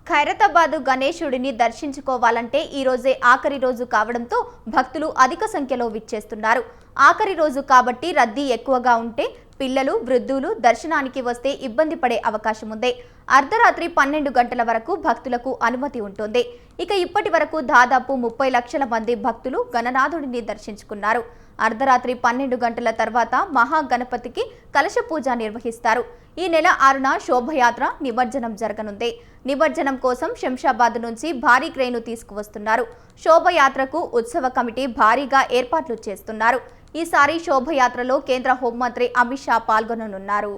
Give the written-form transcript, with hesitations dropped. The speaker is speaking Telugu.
ఖైరతాబాద్ గణేశుడిని దర్శించుకోవాలంటే ఈ రోజే ఆఖరి రోజు కావడంతో భక్తులు అధిక సంఖ్యలో విచ్చేస్తున్నారు. ఆఖరి రోజు కాబట్టి రద్దీ ఎక్కువగా ఉంటే పిల్లలు, వృద్ధులు దర్శనానికి వస్తే ఇబ్బంది పడే అవకాశం ఉంది. అర్ధరాత్రి 12 గంటల వరకు భక్తులకు అనుమతి ఉంటుంది. ఇక ఇప్పటి వరకు దాదాపు 30 లక్షల మంది భక్తులు గణనాథుడిని దర్శించుకున్నారు. అర్ధరాత్రి 12 గంటల తర్వాత మహాగణపతికి కలశ పూజ నిర్వహిస్తారు. ఈ నెల 6న శోభయాత్ర నిమజ్జనం జరగనుంది. నిమజ్జనం కోసం శంషాబాద్ నుంచి భారీ క్రేను తీసుకువస్తున్నారు. శోభయాత్రకు ఉత్సవ కమిటీ భారీగా ఏర్పాట్లు చేస్తున్నారు. ఈసారి శోభయాత్రలో కేంద్ర హోంమంత్రి అమిత్ షా పాల్గొననున్నారు.